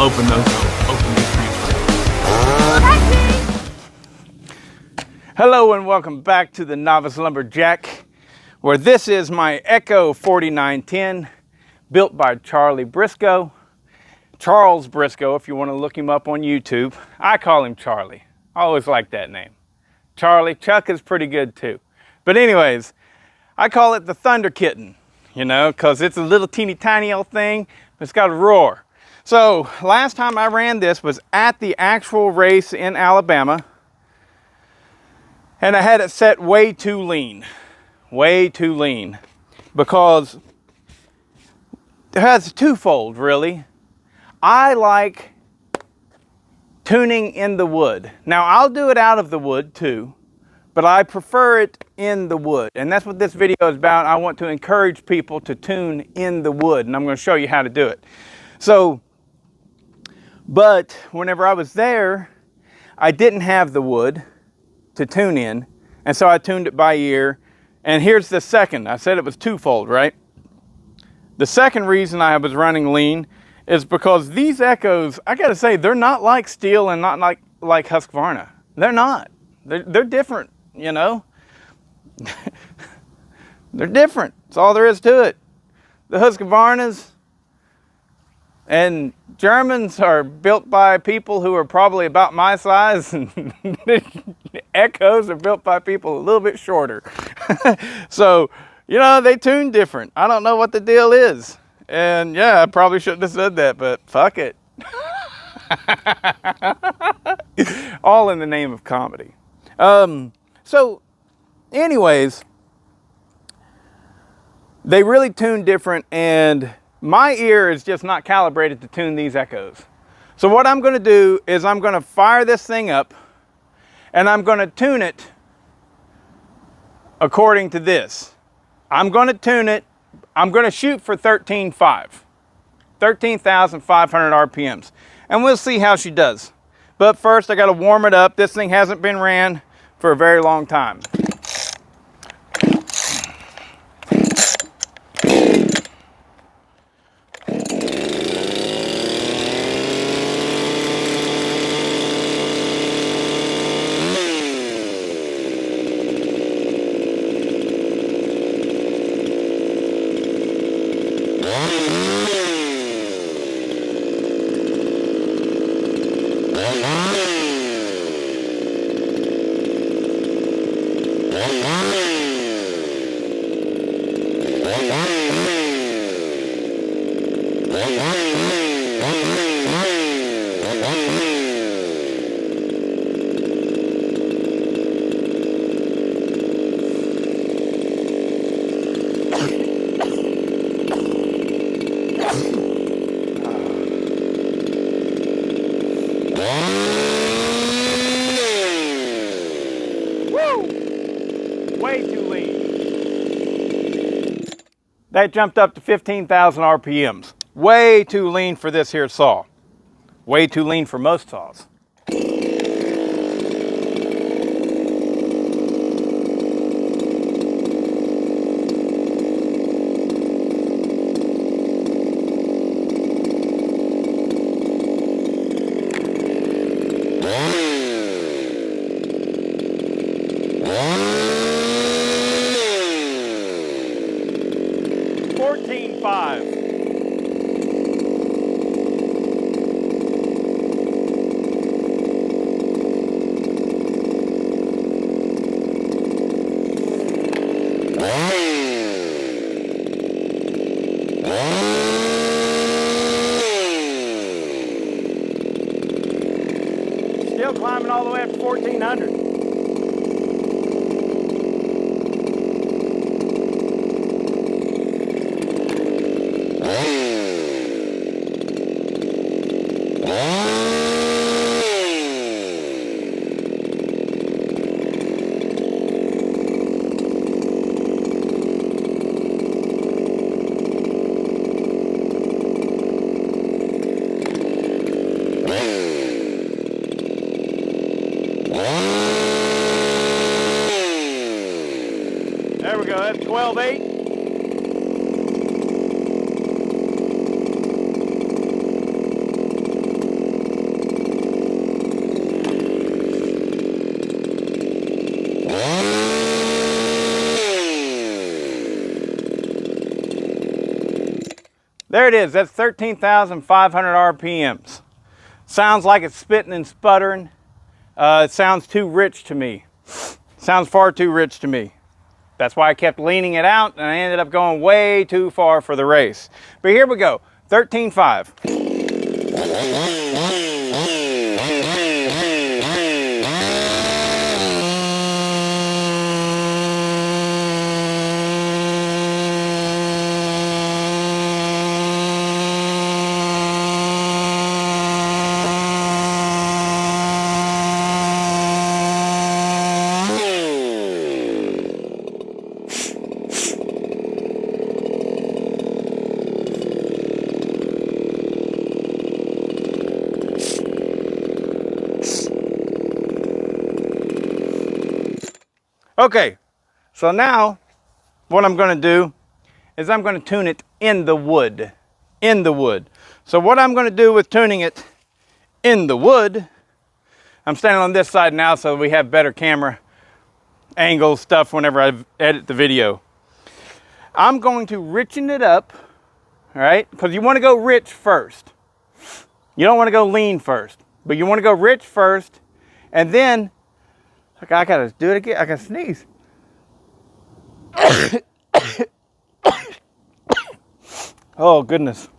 open those Hello and welcome back to the Novice Lumberjack, where this is my Echo 4910, built by Charlie Briscoe. Charles Briscoe, if you want to look him up on YouTube. I call him Charlie. I always like that name. Charlie. Chuck is pretty good too. But anyways, I call it the Thunder Kitten, you know, because it's a little teeny tiny old thing, but it's got a roar. So last time I ran this was at the actual race in Alabama. And I had it set way too lean, because it has twofold really. I like tuning in the wood. Now I'll do it out of the wood too, but I prefer it in the wood. And that's what this video is about. I want to encourage people to tune in the wood, and I'm going to show you how to do it. So, but whenever I was there, I didn't have the wood to tune in, and so I tuned it by ear. And here's the second. I said it was twofold, right? The second reason I was running lean is because these Echoes, I gotta say, they're not like Stihl and not like Husqvarna. They're not. They're different, you know? They're different. That's all there is to it. The Husqvarnas and Germans are built by people who are probably about my size, and the Echoes are built by people a little bit shorter. So, you know, they tune different. I don't know what the deal is. And yeah, I probably shouldn't have said that, but fuck it. All in the name of comedy. So anyways, they really tune different, and my ear is just not calibrated to tune these Echoes. So what I'm going to do is I'm going to fire this thing up, and I'm going to tune it according to this. I'm going to tune it. I'm going to shoot for 13,500 RPMs, and we'll see how she does. But first I got to warm it up. This thing hasn't been ran for a very long time. Way too lean. That jumped up to 15,000 RPMs. Way too lean for this here saw. Way too lean for most saws. Still climbing all the way up to 1400. There we go, that's 12.8. There it is. That's 13,500 RPMs. Sounds like it's spitting and sputtering. It sounds too rich to me. Sounds far too rich to me. That's why I kept leaning it out, and I ended up going way too far for the race. But here we go, 13.5. Okay, so now what I'm going to do is I'm going to tune it in the wood. In the wood. So what I'm going to do with tuning it in the wood, I'm standing on this side now so we have better camera angle stuff whenever I edit the video. I'm going to richen it up, all right? Because you want to go rich first. You don't want to go lean first, but you want to go rich first, and then I gotta do it again. I gotta sneeze. Oh goodness.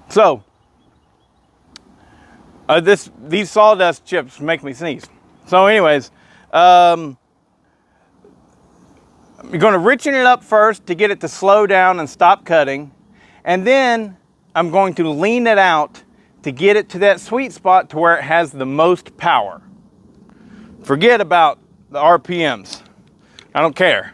So these sawdust chips make me sneeze. So anyways, you're gonna richen it up first to get it to slow down and stop cutting, and then I'm going to lean it out to get it to that sweet spot to where it has the most power. Forget about the RPMs. I don't care.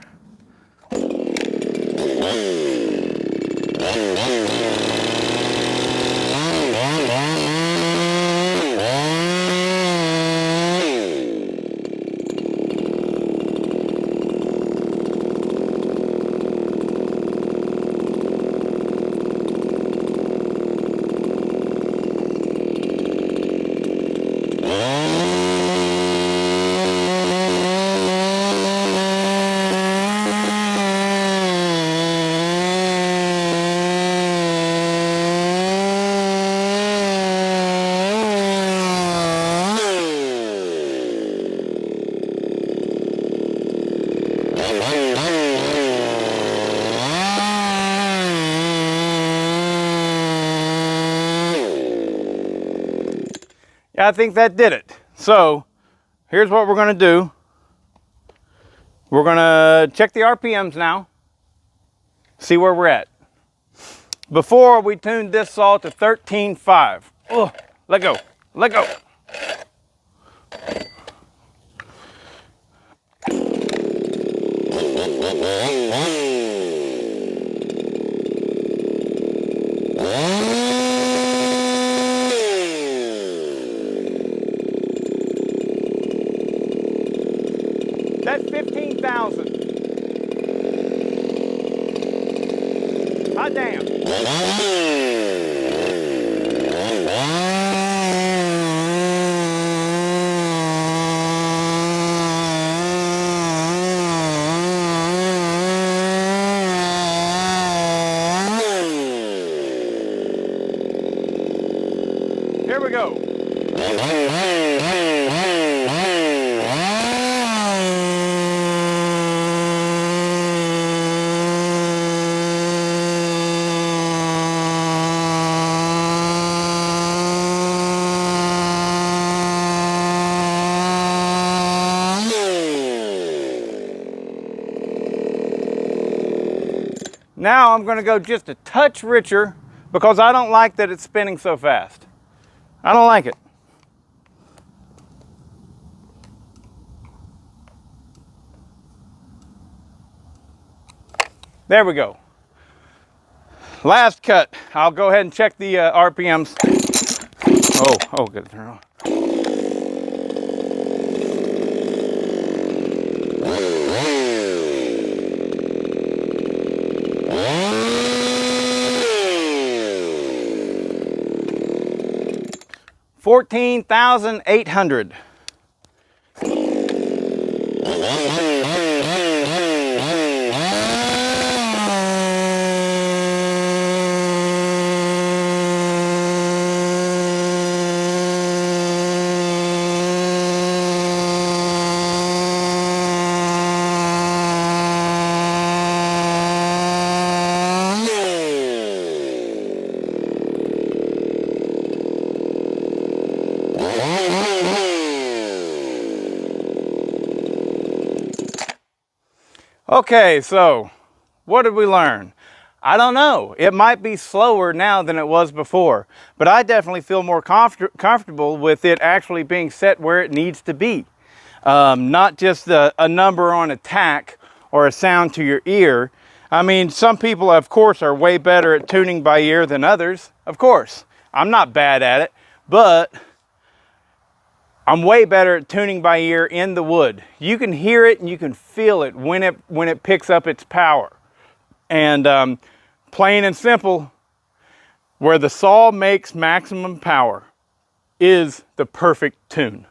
I think that did it. So here's what we're going to do. We're going to check the RPMs now, see where we're at. Before we tuned this saw to 13.5. Oh, let go, let go. That's 15,000. Hot damn. Here we go. Now I'm going to go just a touch richer because I don't like that it's spinning so fast. I don't like it. There we go. Last cut. I'll go ahead and check the RPMs. Oh, good. Turn on. $14,800. Okay, so what did we learn? I don't know. It might be slower now than it was before, but I definitely feel more comfortable with it actually being set where it needs to be. Not just a number on a tack or a sound to your ear. I mean, some people, of course, are way better at tuning by ear than others. Of course, I'm not bad at it, but I'm way better at tuning by ear in the wood. You can hear it and you can feel it when it picks up its power. And plain and simple, where the saw makes maximum power is the perfect tune.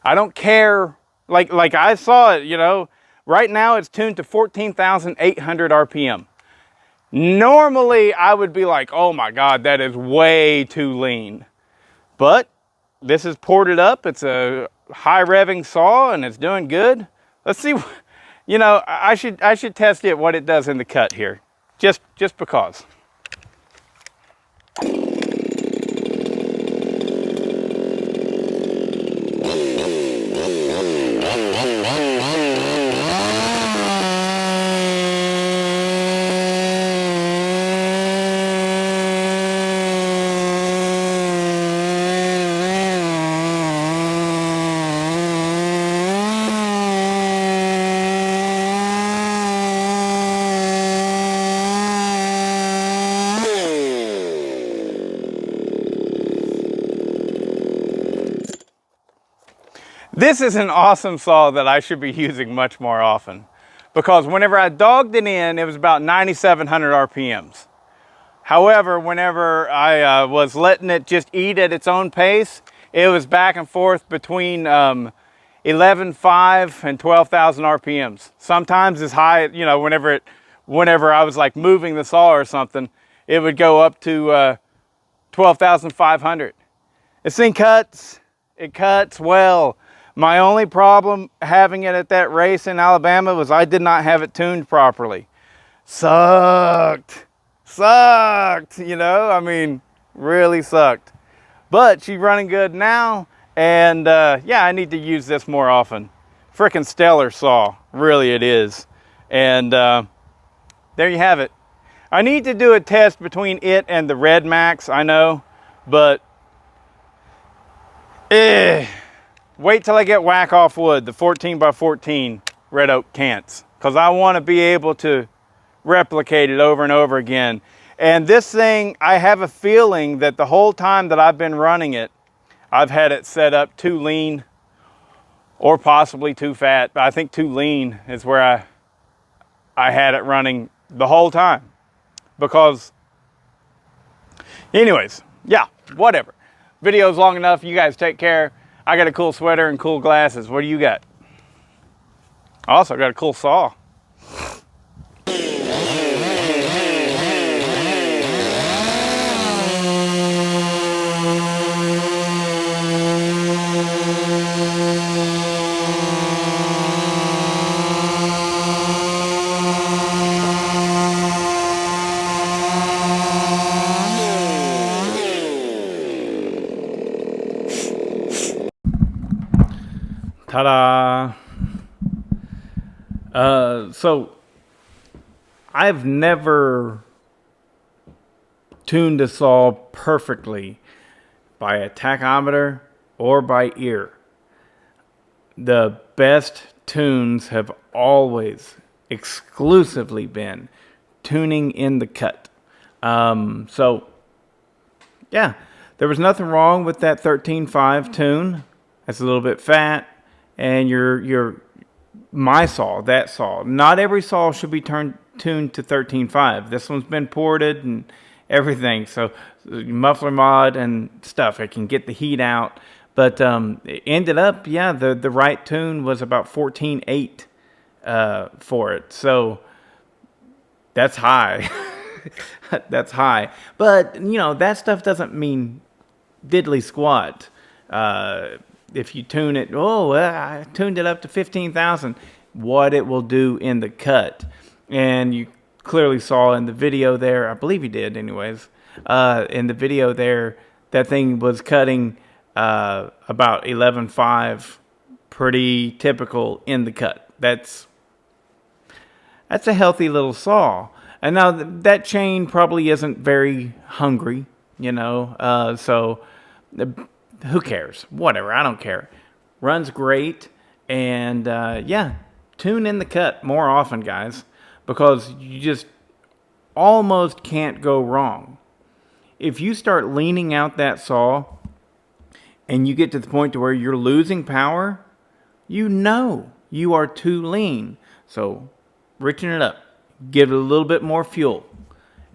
I don't care, like I saw it, you know, right now it's tuned to 14,800 RPM. Normally I would be like, oh my God, that is way too lean. But this is ported up, it's a high revving saw and it's doing good. Let's see, you know, I should test it, what it does in the cut here. Just because. This is an awesome saw that I should be using much more often, because whenever I dogged it in, it was about 9,700 RPMs. However, whenever I was letting it just eat at its own pace, it was back and forth between 11.5 and 12,000 RPMs. Sometimes as high, you know, whenever I was like moving the saw or something, it would go up to 12,500. This thing cuts, it cuts well. My only problem having it at that race in Alabama was I did not have it tuned properly. Sucked, you know, I mean, really sucked. But she's running good now, and yeah, I need to use this more often. Frickin' stellar saw, really it is. And there you have it. I need to do a test between it and the Red Max, I know, but wait till I get Whack Off Wood, the 14x14 red oak cants, because I want to be able to replicate it over and over again. And this thing, I have a feeling that the whole time that I've been running it, I've had it set up too lean or possibly too fat. But I think too lean is where I had it running the whole time. Because, anyways, yeah, whatever. Video's long enough. You guys take care. I got a cool sweater and cool glasses. What do you got? Also, I got a cool saw. Ta-da! So I've never tuned a saw perfectly by a tachometer or by ear. The best tunes have always exclusively been tuning in the cut. So yeah, there was nothing wrong with that 13.5 tune. That's a little bit fat. And my saw, that saw. Not every saw should be tuned to 13.5. This one's been ported and everything. So muffler mod and stuff. It can get the heat out. But it ended up, yeah, the right tune was about 14.8 for it. So that's high. That's high. But, you know, that stuff doesn't mean diddly squat. If you tune it, I tuned it up to 15,000, what it will do in the cut. And you clearly saw in the video there, I believe you did anyways, in the video there, that thing was cutting about 11.5, pretty typical in the cut. That's That's a healthy little saw. And now that chain probably isn't very hungry, so who cares? Whatever, I don't care. Runs great, and yeah, tune in the cut more often, guys, because you just almost can't go wrong. If you start leaning out that saw and you get to the point to where you're losing power, you know you are too lean. So richen it up, give it a little bit more fuel,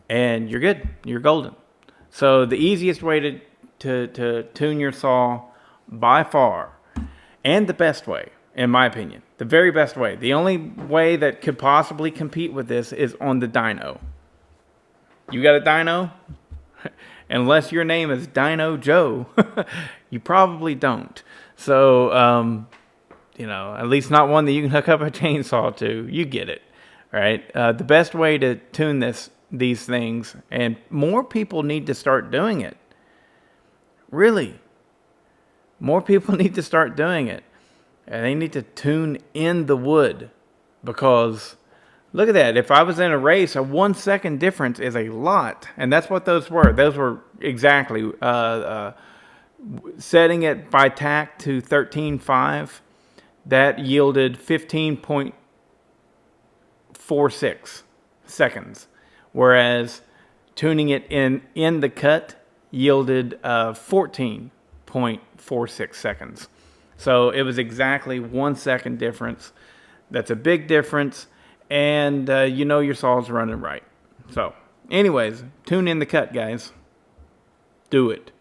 and you're good. You're golden. So the easiest way to tune your saw by far, and the best way, in my opinion, the very best way, the only way that could possibly compete with this is on the dyno. You got a dyno? Unless your name is Dyno Joe, you probably don't. So, at least not one that you can hook up a chainsaw to. You get it, right? The best way to tune these things, and more people need to start doing it. Really, more people need to start doing it, and they need to tune in the wood, because look at that. If I was in a race, a 1 second difference is a lot. And that's what those were. Those were exactly setting it by tack to 13.5. That yielded 15.46 seconds. Whereas tuning it in the cut yielded 14.46 seconds. So it was exactly 1 second difference. That's a big difference. And your saw's running right. So, anyways, tune in the cut, guys. Do it.